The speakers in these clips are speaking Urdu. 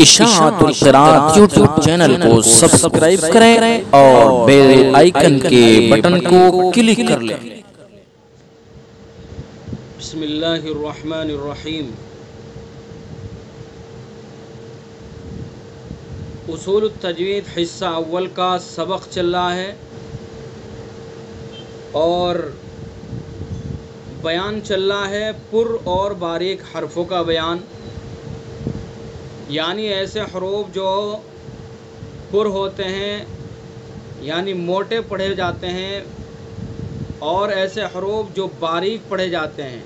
اشاعت القراءت یوٹیوب چینل کو سبسکرائب کریں اور بیل آئیکن کے بٹن کو کلک کر لیں۔ بسم اللہ الرحمن الرحیم۔ اصول التجوید حصہ اول کا سبق چل رہا ہے اور بیان چل رہا ہے پر اور باریک حرفوں کا بیان، یعنی ایسے حروف جو پر ہوتے ہیں یعنی موٹے پڑھے جاتے ہیں اور ایسے حروف جو باریک پڑھے جاتے ہیں۔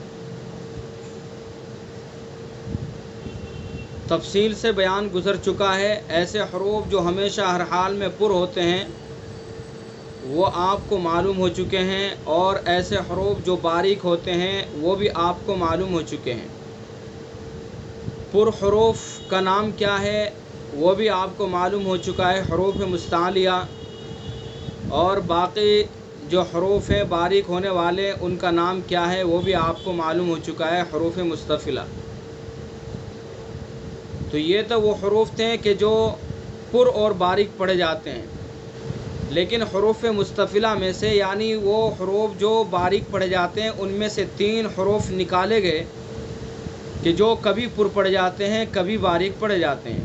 تفصیل سے بیان گزر چکا ہے۔ ایسے حروف جو ہمیشہ ہر حال میں پر ہوتے ہیں وہ آپ کو معلوم ہو چکے ہیں، اور ایسے حروف جو باریک ہوتے ہیں وہ بھی آپ کو معلوم ہو چکے ہیں۔ پر حروف کا نام کیا ہے وہ بھی آپ کو معلوم ہو چکا ہے، حروف مستعلیہ، اور باقی جو حروف ہیں باریک ہونے والے ان کا نام کیا ہے وہ بھی آپ کو معلوم ہو چکا ہے، حروف مستفلہ۔ تو یہ تو وہ حروف تھے کہ جو پر اور باریک پڑھے جاتے ہیں، لیکن حروف مستفلہ میں سے یعنی وہ حروف جو باریک پڑھے جاتے ہیں ان میں سے 3 حروف نکالے گئے کہ جو کبھی پر پڑھے جاتے ہیں کبھی باریک پڑھے جاتے ہیں۔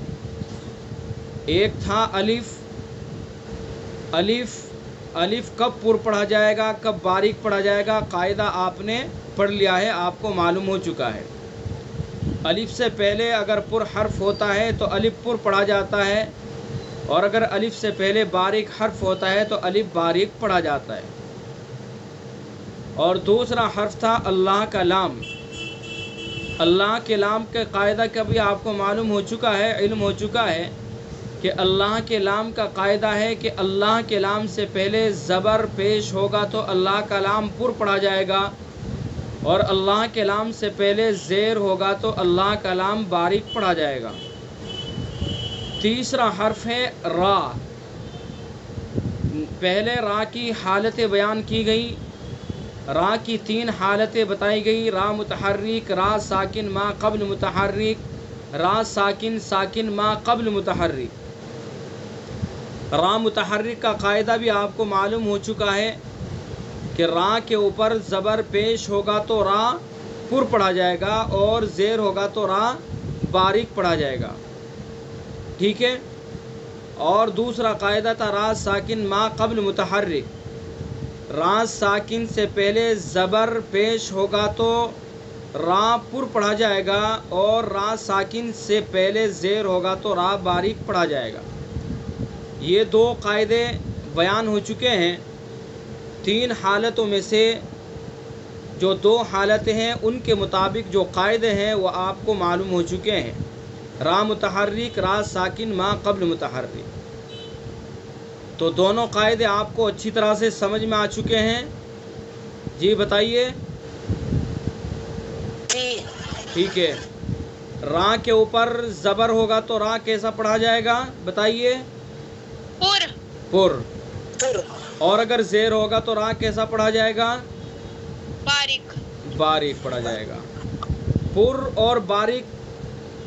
ایک تھا الف۔ الف کب پر پڑھا جائے گا کب باریک پڑھا جائے گا قاعدہ آپ نے پڑھ لیا ہے، آپ کو معلوم ہو چکا ہے۔ الف سے پہلے اگر پر حرف ہوتا ہے تو الف پر پڑھا جاتا ہے، اور اگر الف سے پہلے باریک حرف ہوتا ہے تو الف باریک پڑھا جاتا ہے۔ اور دوسرا حرف تھا اللہ کا لام۔ اللہ کے لام کے قاعدہ کا بھی آپ کو معلوم ہو چکا ہے، علم ہو چکا ہے کہ اللہ کے لام کا قاعدہ ہے کہ اللہ کے لام سے پہلے زبر پیش ہوگا تو اللہ کا لام پر پڑھا جائے گا، اور اللہ کے لام سے پہلے زیر ہوگا تو اللہ کا لام باریک پڑھا جائے گا۔ تیسرا حرف ہے را۔ پہلے را کی حالتیں بیان کی گئی، را کی 3 حالتیں بتائی گئی: را متحرک، را ساکن ما قبل متحرک، را ساکن ساکن ما قبل متحرک۔ را متحرک کا قاعدہ بھی آپ کو معلوم ہو چکا ہے کہ را کے اوپر زبر پیش ہوگا تو را پر پڑھا جائے گا، اور زیر ہوگا تو را باریک پڑھا جائے گا، ٹھیک ہے۔ اور دوسرا قاعدہ تھا را ساکن ما قبل متحرک۔ را ساکن سے پہلے زبر پیش ہوگا تو را پر پڑھا جائے گا، اور را ساکن سے پہلے زیر ہوگا تو را باریک پڑھا جائے گا۔ یہ 2 قاعدے بیان ہو چکے ہیں۔ 3 حالتوں میں سے جو 2 حالتیں ہیں ان کے مطابق جو قاعدے ہیں وہ آپ کو معلوم ہو چکے ہیں: را متحرک، را ساکن ما قبل متحرک۔ تو دونوں قاعدے آپ کو اچھی طرح سے سمجھ میں آ چکے ہیں؟ جی بتائیے۔ ٹھیک ہے۔ را کے اوپر زبر ہوگا تو را کیسا پڑھا جائے گا بتائیے؟ پر۔ اور اگر زیر ہوگا تو را کیسا پڑھا جائے گا؟ باریک پڑھا جائے گا۔ پر اور باریک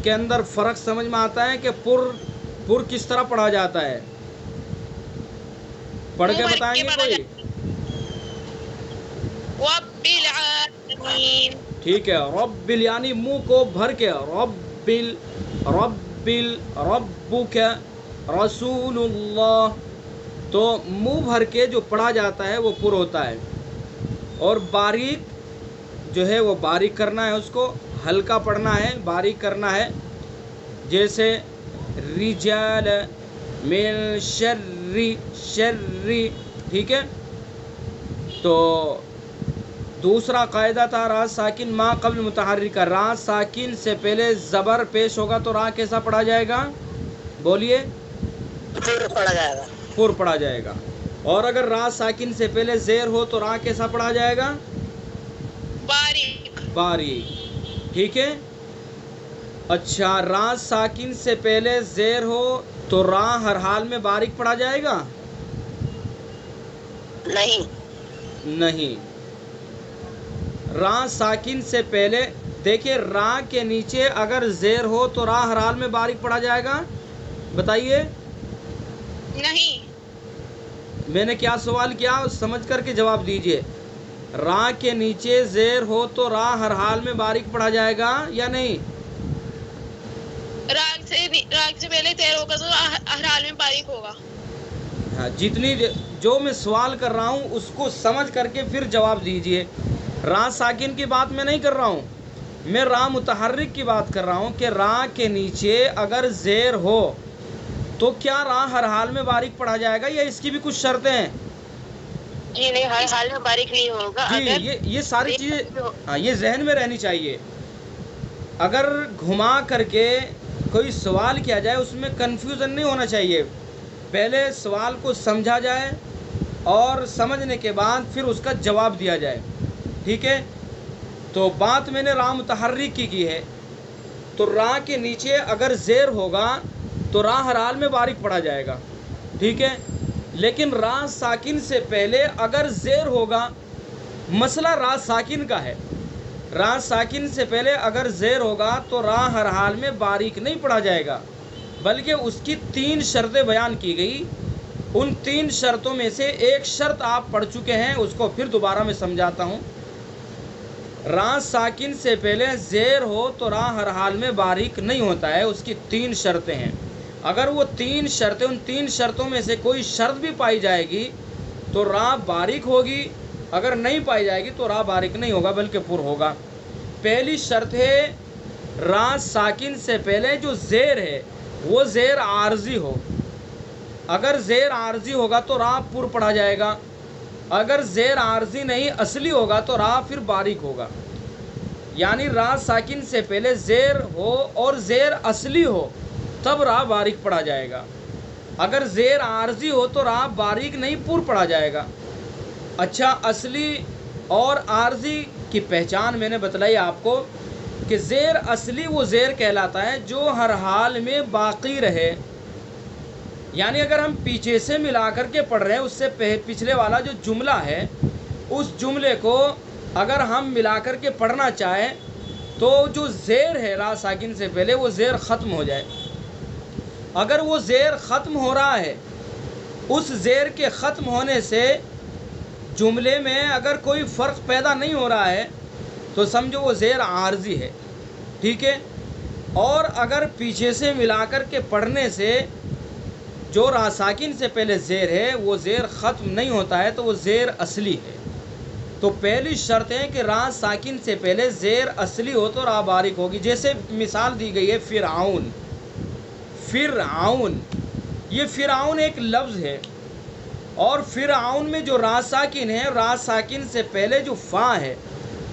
کے اندر فرق سمجھ میں آتا ہے کہ پر کس طرح پڑھا جاتا ہے؟ پڑھ کے بتائیں گے کوئی؟ رب العالمین۔ ٹھیک ہے، رب یعنی منہ کو بھر کے، ربک رسول اللہ، تو منہ بھر کے جو پڑھا جاتا ہے وہ پر ہوتا ہے، اور باریک جو ہے وہ باریک کرنا ہے، اس کو ہلکا پڑھنا ہے، باریک کرنا ہے، جیسے رجال من شر، ٹھیک ہے۔ تو دوسرا قاعدہ تھا را ساکن ما قبل متحرک کا۔ را ساکن سے پہلے زبر پیش ہوگا تو را کیسا پڑھا جائے گا؟ بولیے۔ پر پڑھا جائے گا۔ پر پڑھا جائے گا۔ اور اگر را ساکن سے پہلے زیر ہو تو را کیسا پڑھا جائے گا؟ باریک، ٹھیک ہے۔ اچھا، را ساکن سے پہلے زیر ہو تو را ہر حال میں باریک پڑھا جائے گا؟ نہیں۔ را ساکن سے پہلے دیکھیے را کے نیچے اگر زیر ہو تو را ہر حال میں باریک پڑھا جائے گا؟ بتائیے. نہیں. میں نے کیا سوال کیا سمجھ کر کے جواب دیجئے. را کے نیچے زیر ہو تو را ہر حال میں باریک پڑھا جائے گا یا نہیں؟ راگ سے پہلے زیر ہوگا تو ہر حال میں باریک ہوگا. ہاں جتنی جو میں سوال کر رہا ہوں اس کو سمجھ کر کے پھر جواب دیجئے. را ساکن کی بات میں نہیں کر رہا ہوں، میں را متحرک کی بات کر رہا ہوں کہ را کے نیچے اگر زیر ہو تو کیا را ہر حال میں باریک پڑھا جائے گا یا اس کی بھی کچھ شرطیں ہیں؟ جی نہیں، ہر حال میں باریک نہیں ہوگا. جی یہ ساری چیزیں ہاں یہ ذہن میں رہنی چاہیے. اگر گھما کر کے کوئی سوال کیا جائے اس میں کنفیوژن نہیں ہونا چاہیے. پہلے سوال کو سمجھا جائے اور سمجھنے کے بعد پھر اس کا جواب دیا جائے. ٹھیک ہے؟ تو بات میں نے را متحرک کی ہے. تو را کے نیچے اگر زیر ہوگا تو را ہر حال میں باریک پڑھا جائے گا. ٹھیک ہے؟ لیکن را ساکن سے پہلے اگر زیر ہوگا، مسئلہ را ساکن کا ہے. را ساکن سے پہلے اگر زیر ہوگا تو را ہر حال میں باریک نہیں پڑھا جائے گا، بلکہ اس کی 3 شرطیں بیان کی گئی. ان 3 شرطوں میں سے ایک شرط آپ پڑھ چکے ہیں، اس کو پھر دوبارہ میں سمجھاتا ہوں. را ساکن سے پہلے زیر ہو تو را ہر حال میں باریک نہیں ہوتا ہے. اس کی 3 شرطیں ہیں. اگر وہ 3 شرطیں ان 3 شرطوں میں سے کوئی شرط بھی پائی جائے گی تو را باریک ہوگی، اگر نہیں پائی جائے گی تو را باریک نہیں ہوگا بلکہ پر ہوگا. پہلی شرط ہے را ساکن سے پہلے جو زیر ہے وہ زیر عارضی ہو. اگر زیر عارضی ہوگا تو را پر پڑھا جائے گا. اگر زیر عارضی نہیں اصلی ہوگا تو را پھر باریک ہوگا. یعنی را ساکن سے پہلے زیر ہو اور زیر اصلی ہو تب را باریک پڑھا جائے گا. اگر زیر عارضی ہو تو را باریک نہیں پر پڑھا جائے گا. اچھا، اصلی اور عارضی کی پہچان میں نے بتلائی آپ کو کہ زیر اصلی وہ زیر کہلاتا ہے جو ہر حال میں باقی رہے. یعنی اگر ہم پیچھے سے ملا کر کے پڑھ رہے ہیں، اس سے پچھلے والا جو جملہ ہے اس جملے کو اگر ہم ملا کر کے پڑھنا چاہیں تو جو زیر ہے را ساکن سے پہلے وہ زیر ختم ہو جائے. اگر وہ زیر ختم ہو رہا ہے، اس زیر کے ختم ہونے سے جملے میں اگر کوئی فرق پیدا نہیں ہو رہا ہے تو سمجھو وہ زیر عارضی ہے. ٹھیک ہے؟ اور اگر پیچھے سے ملا کر کے پڑھنے سے جو را ساکن سے پہلے زیر ہے وہ زیر ختم نہیں ہوتا ہے تو وہ زیر اصلی ہے. تو پہلی شرط ہے کہ را ساکن سے پہلے زیر اصلی ہو تو را باریک ہوگی. جیسے مثال دی گئی ہے فرعون. فرعون، یہ فرعون ایک لفظ ہے اور فرعون میں جو را ساکن ہے، را ساکن سے پہلے جو فا ہے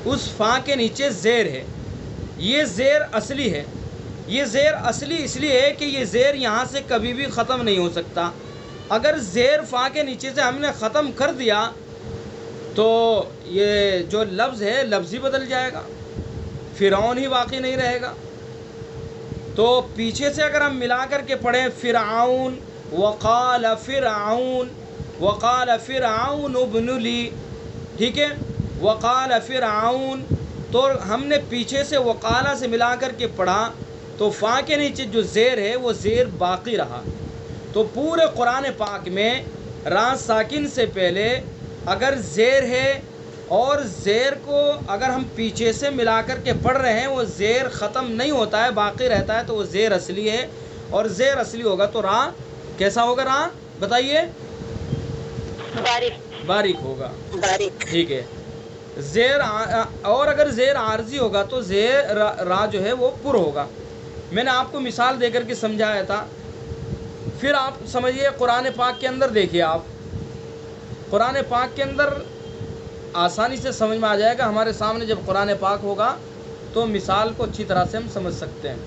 اس فا کے نیچے زیر ہے. یہ زیر اصلی ہے. یہ زیر اصلی اس لیے ہے کہ یہ زیر یہاں سے کبھی بھی ختم نہیں ہو سکتا. اگر زیر فا کے نیچے سے ہم نے ختم کر دیا تو یہ جو لفظ ہے لفظ ہی بدل جائے گا، فرعون ہی باقی نہیں رہے گا. تو پیچھے سے اگر ہم ملا کر کے پڑھیں فرعون وقال فرعون، وقال فرعون ابن لی، ٹھیک ہے؟ وقال فرعون، تو ہم نے پیچھے سے وقالہ سے ملا کر کے پڑھا تو فا کے نیچے جو زیر ہے وہ زیر باقی رہا. تو پورے قرآن پاک میں را ساکن سے پہلے اگر زیر ہے اور زیر کو اگر ہم پیچھے سے ملا کر کے پڑھ رہے ہیں وہ زیر ختم نہیں ہوتا ہے، باقی رہتا ہے، تو وہ زیر اصلی ہے. اور زیر اصلی ہوگا تو را کیسا ہوگا؟ را بتائیے. باریک ہوگا. ٹھیک ہے. زیر اور اگر زیر عارضی ہوگا تو زیر را جو ہے وہ پر ہوگا. میں نے آپ کو مثال دے کر کے سمجھایا تھا. پھر آپ سمجھیے قرآن پاک کے اندر دیکھیے. آپ قرآن پاک کے اندر آسانی سے سمجھ میں آ جائے گا. ہمارے سامنے جب قرآن پاک ہوگا تو مثال کو اچھی طرح سے ہم سمجھ سکتے ہیں.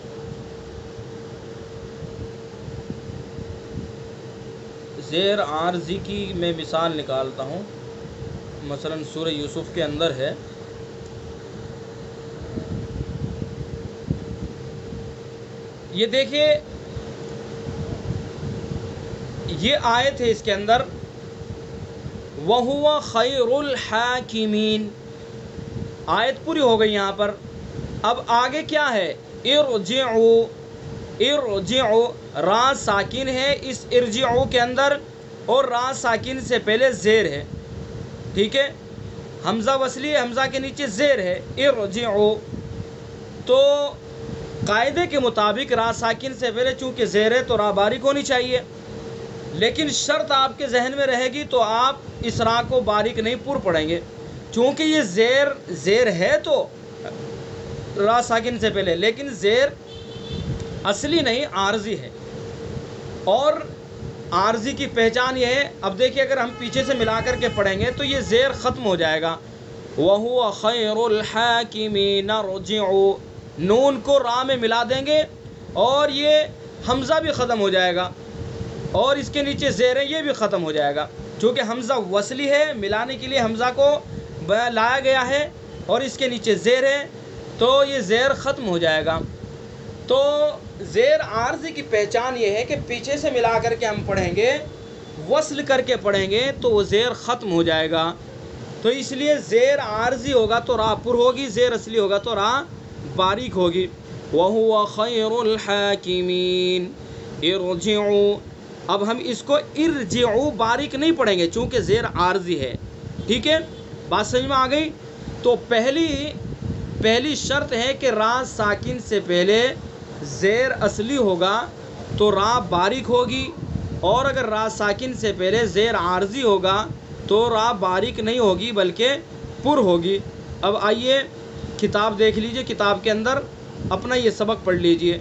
زیر عارضی کی میں مثال نکالتا ہوں. مثلا سورہ یوسف کے اندر ہے، یہ دیکھیے یہ آیت ہے، اس کے اندر وَهُوَ خَيْرُ الْحَاكِمِينَ. آیت پوری ہو گئی. یہاں پر اب آگے کیا ہے؟ ارجعو، ارجعو را ساکن ہے اس ارجعو کے اندر، اور را ساکن سے پہلے زیر ہے، ٹھیک ہے، حمزہ وصلی ہے، حمزہ کے نیچے زیر ہے، ارجعو. تو قاعدے کے مطابق را ساکن سے پہلے چونکہ زیر ہے تو را باریک ہونی چاہیے، لیکن شرط آپ کے ذہن میں رہے گی تو آپ اس را کو باریک نہیں پر پڑھیں گے، چونکہ یہ زیر ہے تو را ساکن سے پہلے، لیکن زیر اصلی نہیں عارضی ہے. اور عارضی کی پہچان یہ ہے، اب دیکھیے اگر ہم پیچھے سے ملا کر کے پڑھیں گے تو یہ زیر ختم ہو جائے گا. وَهُوَ خَيْرُ الْحَاكِمِينَ ارْجِعُوا، نون کو را میں ملا دیں گے اور یہ حمزہ بھی ختم ہو جائے گا، اور اس کے نیچے زیر ہے یہ بھی ختم ہو جائے گا. چونکہ حمزہ وصلی ہے، ملانے کے لیے حمزہ کو لایا گیا ہے، اور اس کے نیچے زیر ہے تو یہ زیر ختم ہو جائے گا. تو زیر عارضی کی پہچان یہ ہے کہ پیچھے سے ملا کر کے ہم پڑھیں گے، وصل کر کے پڑھیں گے تو وہ زیر ختم ہو جائے گا. تو اس لیے زیر عارضی ہوگا تو را پر ہوگی، زیر اصلی ہوگا تو را باریک ہوگی. وَهُوَ خَيْرُ الْحَاكِمِينَ ارْجِعُوا. اب ہم اس کو ارجعوا باریک نہیں پڑھیں گے چونکہ زیر عارضی ہے، ٹھیک ہے، بات سمجھ میں آ گئی. تو پہلی شرط ہے کہ را ساکن سے پہلے زیر اصلی ہوگا تو را باریک ہوگی، اور اگر را ساکن سے پہلے زیر عارضی ہوگا تو را باریک نہیں ہوگی بلکہ پر ہوگی. اب آئیے کتاب دیکھ لیجئے، کتاب کے اندر اپنا یہ سبق پڑھ لیجئے،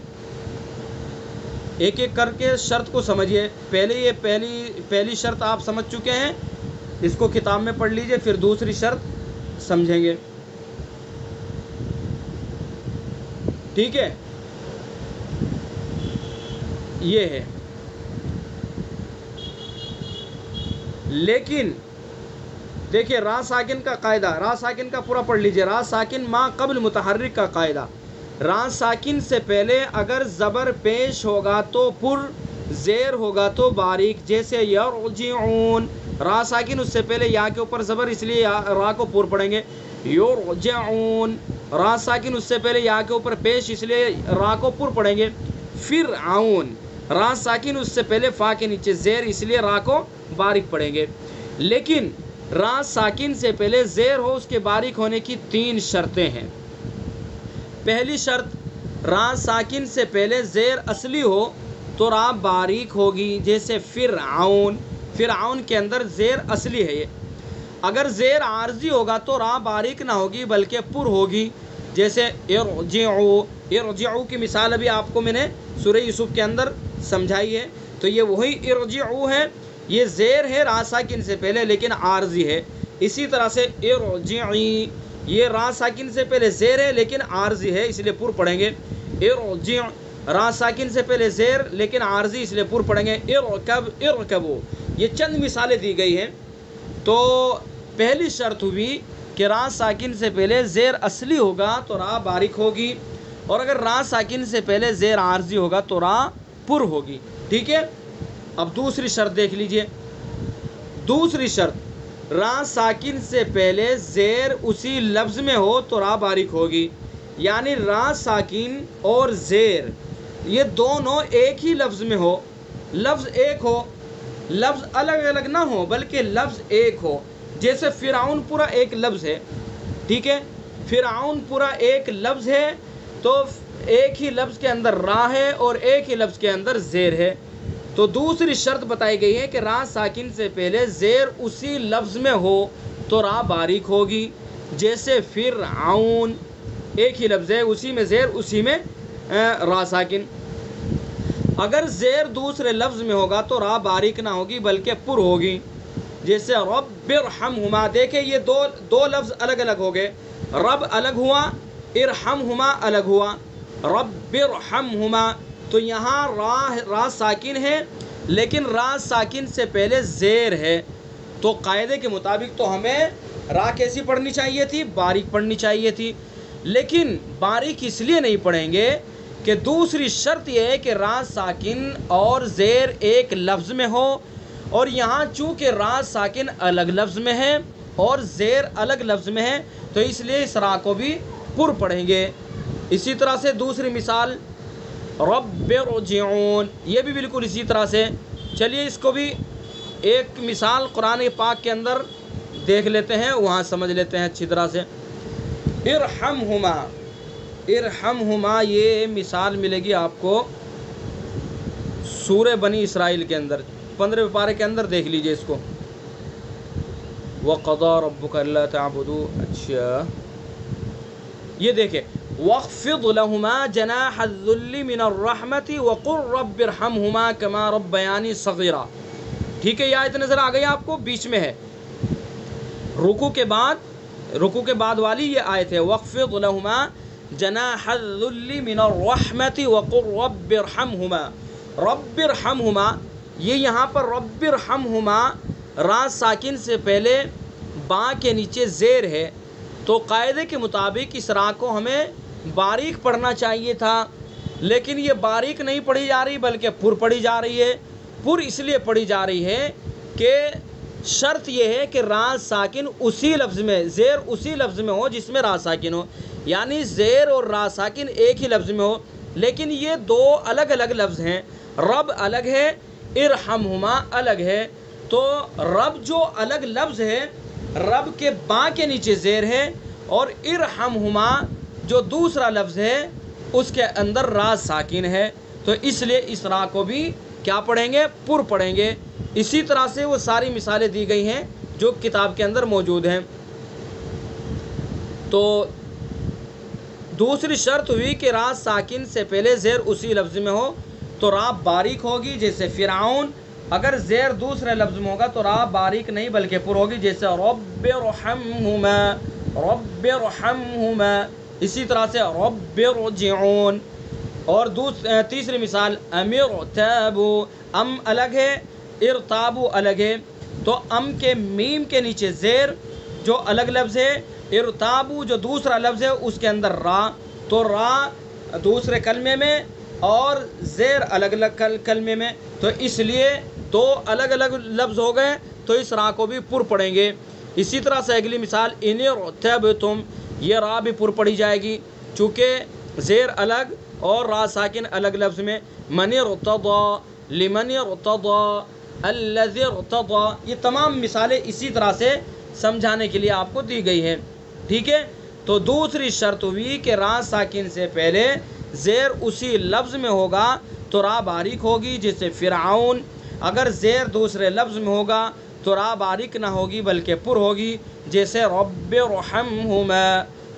ایک ایک کر کے شرط کو سمجھیے. پہلے یہ پہلی شرط آپ سمجھ چکے ہیں، اس کو کتاب میں پڑھ لیجئے، پھر دوسری شرط سمجھیں گے، ٹھیک ہے. یہ ہے، لیکن دیکھیے را ساکن کا قاعدہ، را ساکن کا پورا پڑھ لیجئے. را ساکن ما قبل متحرک کا قاعدہ، را ساکن سے پہلے اگر زبر پیش ہوگا تو پر، زیر ہوگا تو باریک. جیسے یرجعون، را ساکن اس سے پہلے یا کے اوپر زبر، اس لیے را کو پر پڑھیں گے. یرجعون، را ساکن اس سے پہلے یا کے اوپر پیش، اس لیے را کو پر پڑھیں گے. فرعون، را ساکن اس سے پہلے فا کے نیچے زیر، اس لیے را کو باریک پڑھیں گے. لیکن را ساکن سے پہلے زیر ہو، اس کے باریک ہونے کی 3 شرطیں ہیں. پہلی شرط، را ساکن سے پہلے زیر اصلی ہو تو را باریک ہوگی. جیسے فرعون، فرعون کے اندر زیر اصلی ہے یہ. اگر زیر عارضی ہوگا تو را باریک نہ ہوگی بلکہ پر ہوگی. جیسے ارجعوا، ارجعوا کی مثال ابھی آپ کو میں نے سورہ یوسف کے اندر سمجھائی ہے، تو یہ وہی ارجعوا ہے، یہ زیر ہے را ساکن سے پہلے لیکن عارضی ہے. اسی طرح سے ارجعی، یہ را ساکن سے پہلے زیر ہے لیکن عارضی ہے اس لیے پر پڑھیں گے. ارجع، را ساکن سے پہلے زیر لیکن عارضی اس لیے پر پڑھیں گے. ارکب، ارکبو. یہ چند مثالیں دی گئی ہیں. تو پہلی شرط ہوئی کہ را ساکن سے پہلے زیر اصلی ہوگا تو را باریک ہوگی، اور اگر را ساکن سے پہلے زیر عارضی ہوگا تو را پر ہوگی، ٹھیک ہے. اب دوسری شرط دیکھ لیجئے. دوسری شرط، را ساکن سے پہلے زیر اسی لفظ میں ہو تو را باریک ہوگی. یعنی را ساکن اور زیر یہ دونوں ایک ہی لفظ میں ہو، لفظ ایک ہو، لفظ الگ الگ نہ ہو بلکہ لفظ ایک ہو. جیسے فرعون پورا ایک لفظ ہے، ٹھیک ہے، فرعون پورا ایک لفظ ہے تو ایک ہی لفظ کے اندر را ہے اور ایک ہی لفظ کے اندر زیر ہے. تو دوسری شرط بتائی گئی ہے کہ را ساکن سے پہلے زیر اسی لفظ میں ہو تو را باریک ہوگی. جیسے فرعون ایک ہی لفظ ہے، اسی میں زیر اسی میں را ساکن. اگر زیر دوسرے لفظ میں ہوگا تو را باریک نہ ہوگی بلکہ پر ہوگی. جیسے رب ارحمہما، دیکھیں یہ دو لفظ الگ الگ ہو گئے، رب الگ ہوا، ارحمہما الگ ہوا. رب ارحمہما، تو یہاں را ساکن ہے لیکن را ساکن سے پہلے زیر ہے. تو قاعدے کے مطابق تو ہمیں را کیسی پڑھنی چاہیے تھی؟ باریک پڑھنی چاہیے تھی. لیکن باریک اس لیے نہیں پڑھیں گے کہ دوسری شرط یہ ہے کہ را ساکن اور زیر ایک لفظ میں ہو، اور یہاں چونکہ را ساکن الگ لفظ میں ہے اور زیر الگ لفظ میں ہے تو اس لیے اس را کو بھی پر پڑھیں گے. اسی طرح سے دوسری مثال رب ارجعون، یہ بھی بالکل اسی طرح سے. چلیے اس کو بھی ایک مثال قرآن پاک کے اندر دیکھ لیتے ہیں، وہاں سمجھ لیتے ہیں اچھی طرح سے. ارحمہما، ارحمہما یہ مثال ملے گی آپ کو سورہ بنی اسرائیل کے اندر 15 پارے کے اندر، دیکھ لیجئے اس کو. وَقَضَى رَبُّكَ أَلَّا تَعْبُدُوا، اچھا یہ دیکھیں وَاخْفِضْ لَهُمَا جَنَاحَ الذُّلِّ مِنَ الرَّحْمَةِ وَقُلْ رَبِّ ارْحَمْهُمَا كَمَا رَبَّيَانِي صَغِيرًا. ٹھیک ہے، یہ آیت نظر آ گئی آپ کو، بیچ میں ہے رکوع کے بعد والی یہ آیت ہے. وَاخْفِضْ لَهُمَا جَنَاحَ الذُّلِّ مِنَ الرَّحْمَةِ وَقُلْ رَبِّ ارْحَمْهُمَا. رَبِّ ارْحَمْهُمَا، یہ یہاں پر رَبِّ ارْحَمْهُمَا را ساکن سے پہلے با کے نیچے زیر ہے، تو قاعدے کے مطابق اس را کو ہمیں باریک پڑھنا چاہیے تھا، لیکن یہ باریک نہیں پڑھی جا رہی بلکہ پر پڑھی جا رہی ہے. پر اس لیے پڑھی جا رہی ہے کہ شرط یہ ہے کہ را ساکن اسی لفظ میں، زیر اسی لفظ میں ہو جس میں را ساکن ہو، یعنی زیر اور را ساکن ایک ہی لفظ میں ہو. لیکن یہ دو الگ الگ لفظ ہیں، رب الگ ہے، ارحمہما الگ ہے. تو رب جو الگ لفظ ہے، رب کے با کے نیچے زیر ہے، اور ارحمہما جو دوسرا لفظ ہے اس کے اندر را ساکن ہے، تو اس لیے اس را کو بھی کیا پڑھیں گے؟ پر پڑھیں گے. اسی طرح سے وہ ساری مثالیں دی گئی ہیں جو کتاب کے اندر موجود ہیں. تو دوسری شرط ہوئی کہ را ساکن سے پہلے زیر اسی لفظ میں ہو تو را باریک ہوگی، جیسے فرعون. اگر زیر دوسرے لفظ میں ہوگا تو را باریک نہیں بلکہ پر ہوگی، جیسے رب ارحمہما، رب ارحمہما. اسی طرح سے رب ارجعون. اور تیسری مثال ام ارتابو، ام الگ ہے، ارتابو الگ ہے. تو ام کے میم کے نیچے زیر جو الگ لفظ ہے، ارتابو جو دوسرا لفظ ہے اس کے اندر را، تو را دوسرے کلمے میں اور زیر الگ الگ کلمے میں، تو اس لیے دو الگ الگ لفظ ہو گئے، تو اس را کو بھی پر پڑھیں گے. اسی طرح سے اگلی مثال ان ارتبتم، یہ را بھی پر پڑھی جائے گی چونکہ زیر الگ اور را ساکن الگ لفظ میں. من ارتضی، لمن ارتضی، الذی ارتضی، یہ تمام مثالیں اسی طرح سے سمجھانے کے لیے آپ کو دی گئی ہیں. ٹھیک ہے، تو دوسری شرط ہوئی کہ را ساکن سے پہلے زیر اسی لفظ میں ہوگا تو را باریک ہوگی، جیسے فرعون. اگر زیر دوسرے لفظ میں ہوگا تو را باریک نہ ہوگی بلکہ پر ہوگی، جیسے رب ارحمہما،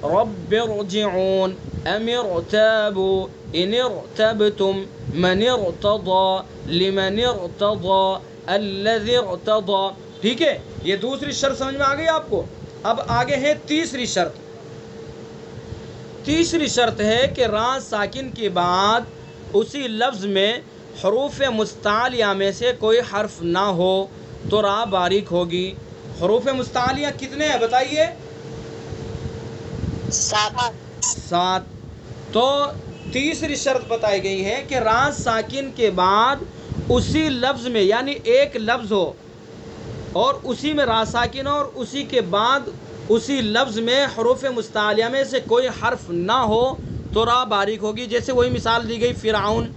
رب ارجعون، ام ارتابوا، ان ارتبتم، من ارتضى، لمن ارتضى، الذي ارتضى. ٹھیک ہے، یہ دوسری شرط سمجھ میں آ گئی آپ کو. اب آگے ہے تیسری شرط. تیسری شرط ہے کہ را ساکن کے بعد اسی لفظ میں حروف مستعلیہ میں سے کوئی حرف نہ ہو تو را باریک ہوگی. حروف مستعلیہ کتنے ہیں بتائیے؟ 7. تو تیسری شرط بتائی گئی ہے کہ را ساکن کے بعد اسی لفظ میں، یعنی ایک لفظ ہو اور اسی میں را ساکن ہو اور اسی کے بعد اسی لفظ میں حروف مستعلیہ میں سے کوئی حرف نہ ہو تو را باریک ہوگی. جیسے وہی مثال دی گئی فرعون.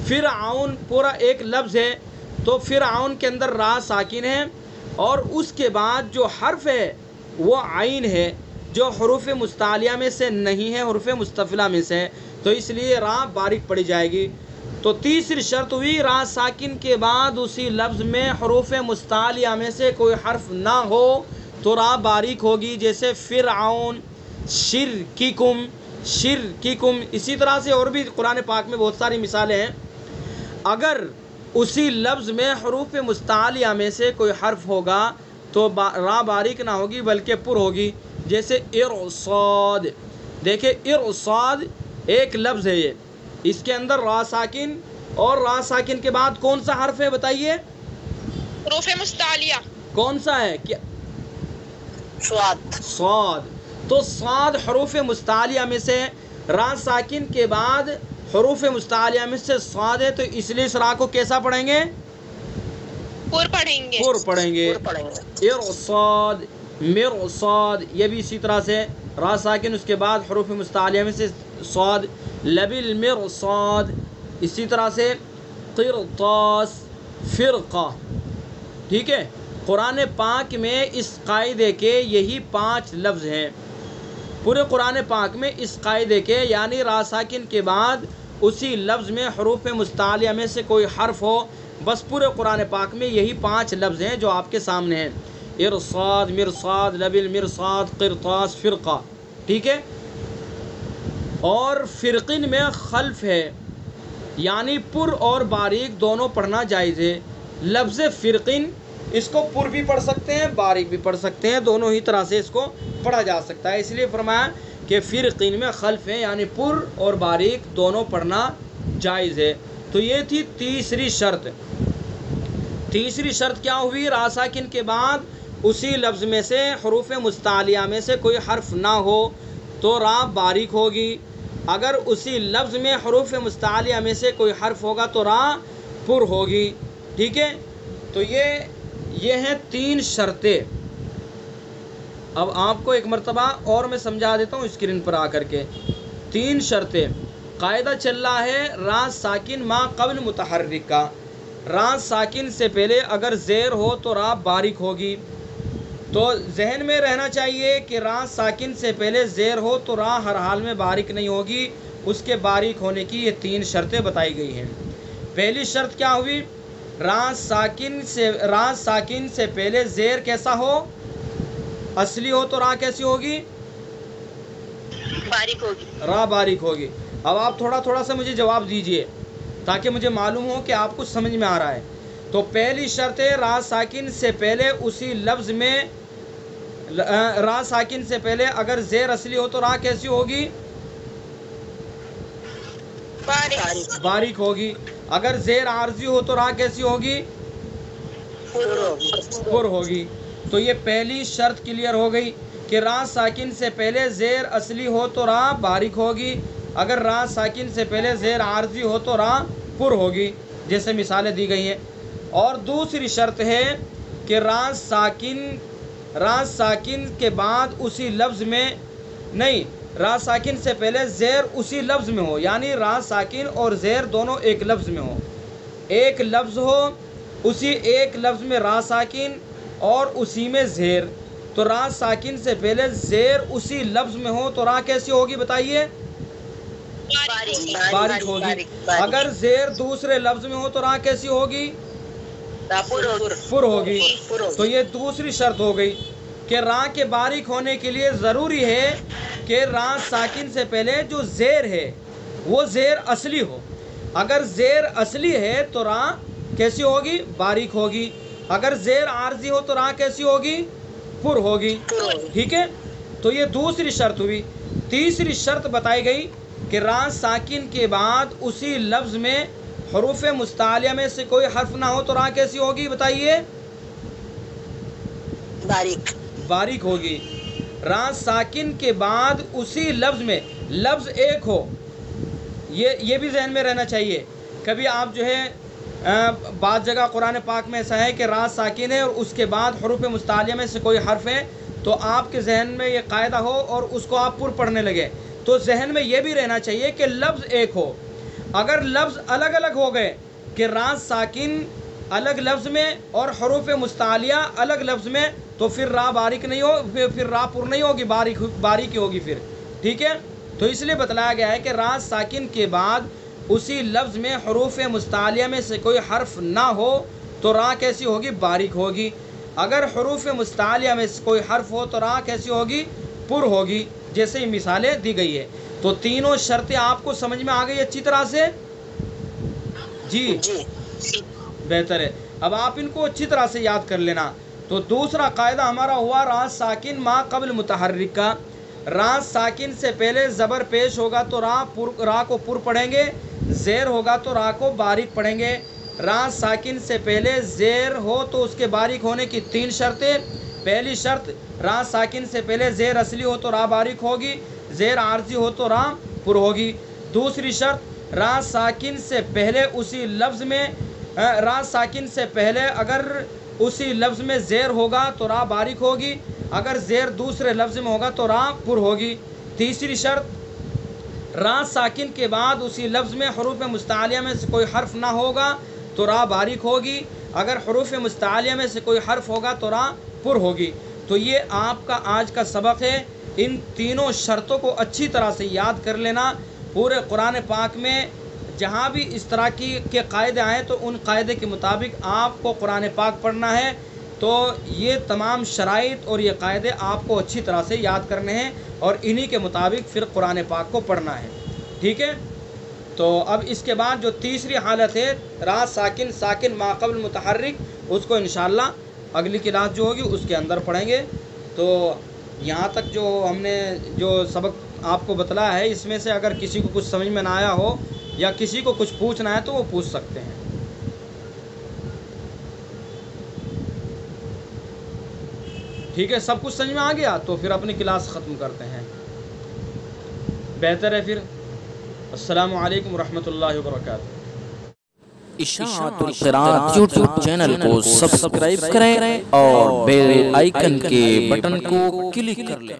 فرعون پورا ایک لفظ ہے تو فرعون کے اندر را ساکن ہے اور اس کے بعد جو حرف ہے وہ عین ہے، جو حروف مستعلیہ میں سے نہیں ہے، حروف مستفلہ میں سے ہے، تو اس لیے را باریک پڑھی جائے گی. تو تیسری شرط ہوئی را ساکن کے بعد اسی لفظ میں حروف مستعلیہ میں سے کوئی حرف نہ ہو تو را باریک ہوگی، جیسے فرعون، شرککم، شرککم. اسی طرح سے اور بھی قرآن پاک میں بہت ساری مثالیں ہیں. اگر اسی لفظ میں حروف مستعلیہ میں سے کوئی حرف ہوگا تو را باریک نہ ہوگی بلکہ پر ہوگی، جیسے ارصاد. دیکھیں ارصاد ایک لفظ ہے، یہ اس کے اندر را ساکن اور را ساکن کے بعد کون سا حرف ہے بتائیے؟ حروف مستعلیہ. کون سا ہے؟ کیا؟ صاد. تو صاد حروف مستعلیہ میں سے، را ساکن کے بعد حروف مستعلیہ میں سے صاد ہے، تو اس لیے اس را کو کیسا پڑھیں گے؟ پر پڑھیں گے. پر پڑھیں گے. ارصاد، مرصاد، یہ بھی اسی طرح سے را ساکن اس کے بعد حروف مستعلیہ میں سے صاد لبالمرصاد، اسی طرح سے قرطاس، فرقہ. ٹھیک ہے، قرآن پاک میں اس قاعدے کے یہی 5 لفظ ہیں. پورے قرآن پاک میں اس قاعدے کے یعنی را ساکن کے بعد اسی لفظ میں حروف مستعلیہ میں سے کوئی حرف ہو، بس پورے قرآن پاک میں یہی 5 لفظ ہیں جو آپ کے سامنے ہیں. ارصاد، مرصاد، لبالمرصاد، قرطاس، فرقہ. ٹھیک ہے، اور فرقن میں خلف ہے، یعنی پر اور باریک دونوں پڑھنا جائز ہے. لفظ فرقن اس کو پر بھی پڑھ سکتے ہیں، باریک بھی پڑھ سکتے ہیں، دونوں ہی طرح سے اس کو پڑھا جا سکتا ہے. اس لیے فرمایا کہ فرقن میں خلف ہے، یعنی پر اور باریک دونوں پڑھنا جائز ہے. تو یہ تھی تیسری شرط. تیسری شرط کیا ہوئی؟ را ساکن کے بعد اسی لفظ میں سے حروف مستعلیہ میں سے کوئی حرف نہ ہو تو را باریک ہوگی. اگر اسی لفظ میں حروف مستعلیہ میں سے کوئی حرف ہوگا تو را پر ہوگی. ٹھیک ہے، تو یہ ہیں 3 شرطیں. اب آپ کو ایک مرتبہ اور میں سمجھا دیتا ہوں اسکرین پر آ کر کے. 3 شرطیں. قاعدہ چل رہا ہے را ساکن ما قبل متحرک کا. را ساکن سے پہلے اگر زیر ہو تو را باریک ہوگی. تو ذہن میں رہنا چاہیے کہ را ساکن سے پہلے زیر ہو تو را ہر حال میں باریک نہیں ہوگی. اس کے باریک ہونے کی یہ 3 شرطیں بتائی گئی ہیں. پہلی شرط کیا ہوئی؟ را ساکن سے پہلے زیر کیسا ہو؟ اصلی ہو تو را کیسی ہوگی؟ باریک ہوگی. را باریک ہوگی. اب آپ تھوڑا سا مجھے جواب دیجئے تاکہ مجھے معلوم ہو کہ آپ کو سمجھ میں آ رہا ہے. تو پہلی شرط ہے را ساکن سے پہلے اسی لفظ میں را ساکن سے پہلے اگر زیر اصلی ہو تو را کیسی ہوگی؟ باریک ہوگی. اگر زیر عارضی ہو تو را کیسی ہوگی؟ پر ہوگی. تو یہ پہلی شرط کلیئر ہو گئی کہ را ساکن سے پہلے زیر اصلی ہو تو را باریک ہوگی. اگر را ساکن سے پہلے زیر عارضی ہو تو را پر ہوگی، جیسے مثالیں دی گئی ہیں. اور دوسری شرط ہے کہ را ساکن کے بعد اسی لفظ میں نہیں، را ساکن سے پہلے زیر اسی لفظ میں ہو، یعنی را ساکن اور زیر دونوں ایک لفظ میں ہو. ایک لفظ ہو، اسی ایک لفظ میں را ساکن اور اسی میں زیر. تو را ساکن سے پہلے زیر اسی لفظ میں ہو تو را کیسی ہوگی بتائیے؟ باریک ہوگی. اگر زیر دوسرے لفظ میں ہو تو را کیسی ہوگی؟ پر ہوگی. تو یہ دوسری شرط ہو گئی کہ را کے باریک ہونے کے لیے ضروری ہے کہ را ساکن سے پہلے جو زیر ہے وہ زیر اصلی ہو. اگر زیر اصلی ہے تو را کیسی ہوگی؟ باریک ہوگی. اگر زیر عارضی ہو تو را کیسی ہوگی؟ پر ہوگی. ٹھیک ہے، تو یہ دوسری شرط ہوئی. تیسری شرط بتائی گئی کہ را ساکن کے بعد اسی لفظ میں حروف مستعلیہ میں سے کوئی حرف نہ ہو تو را کیسی ہوگی بتائیے؟ باریک ہوگی. را ساکن کے بعد اسی لفظ میں لفظ ایک ہو، یہ بھی ذہن میں رہنا چاہیے. کبھی آپ جو ہے بعض جگہ قرآن پاک میں ایسا ہے کہ را ساکن ہے اور اس کے بعد حروف مستعلیہ میں سے کوئی حرف ہے، تو آپ کے ذہن میں یہ قاعدہ ہو اور اس کو آپ پر پڑھنے لگے تو ذہن میں یہ بھی رہنا چاہیے کہ لفظ ایک ہو. اگر لفظ الگ الگ ہو گئے کہ را ساکن الگ لفظ میں اور حروف مستعلیہ الگ لفظ میں تو پھر را باریک نہیں ہو، پھر را پر نہیں ہوگی، باریک ہوگی پھر. ٹھیک ہے، تو اس لیے بتلایا گیا ہے کہ را ساکن کے بعد اسی لفظ میں حروف مستعلیہ میں سے کوئی حرف نہ ہو تو را کیسی ہوگی؟ باریک ہوگی. اگر حروف مستعلیہ میں سے کوئی حرف ہو تو را کیسی ہوگی؟ پر ہوگی، جیسے ہی مثالیں دی گئی ہے. تو تینوں شرطیں آپ کو سمجھ میں آ گئی اچھی طرح سے؟ جی بہتر ہے. اب آپ ان کو اچھی طرح سے یاد کر لینا. تو دوسرا قاعدہ ہمارا ہوا را ساکن ما قبل متحرک کا. را ساکن سے پہلے زبر پیش ہوگا تو را کو پر پڑھیں گے، زیر ہوگا تو را کو باریک پڑھیں گے. را ساکن سے پہلے زیر ہو تو اس کے باریک ہونے کی 3 شرطیں. پہلی شرط، را ساکن سے پہلے زیر اصلی ہو تو را باریک ہوگی، زیر عارضی ہو تو را پر ہوگی. دوسری شرط، را ساکن سے پہلے اسی لفظ میں را ساکن سے پہلے اگر اسی لفظ میں زیر ہوگا تو را باریک ہوگی، اگر زیر دوسرے لفظ میں ہوگا تو را پر ہوگی. تیسری شرط، را ساکن کے بعد اسی لفظ میں حروف مستعلیہ میں سے کوئی حرف نہ ہوگا تو را باریک ہوگی، اگر حروف مستعلیہ میں سے کوئی حرف ہوگا تو را پر ہوگی۔ تو یہ آپ کا آج کا سبق ہے، ان تینوں شرطوں کو اچھی طرح سے یاد کر لینا۔ پورے قرآن پاک میں جہاں بھی اس طرح کے قاعدے آئیں تو ان قاعدے کے مطابق آپ کو قرآن پاک پڑھنا ہے۔ تو یہ تمام شرائط اور یہ قاعدے آپ کو اچھی طرح سے یاد کرنے ہیں اور انہی کے مطابق پھر قرآن پاک کو پڑھنا ہے، ٹھیک ہے۔ تو اب اس کے بعد جو تیسری حالت ہے را ساکن ساکن ما قبل متحرک، اس کو انشاءاللہ اگلی کلاس جو ہوگی اس کے اندر پڑھیں گے۔ تو یہاں تک جو ہم نے جو سبق آپ کو بتلایا ہے، اس میں سے اگر کسی کو کچھ سمجھ میں نہ آیا ہو یا کسی کو کچھ پوچھنا ہے تو وہ پوچھ سکتے ہیں۔ ٹھیک ہے، سب کچھ سمجھ میں آ گیا تو پھر اپنی کلاس ختم کرتے ہیں، بہتر ہے پھر۔ السلام علیکم ورحمۃ اللہ وبرکاتہ۔ اشاعت القراءت یوٹیوب چینل کو سبسکرائب کریں اور بیل آئیکن کے بٹن کو کلک کر لیں۔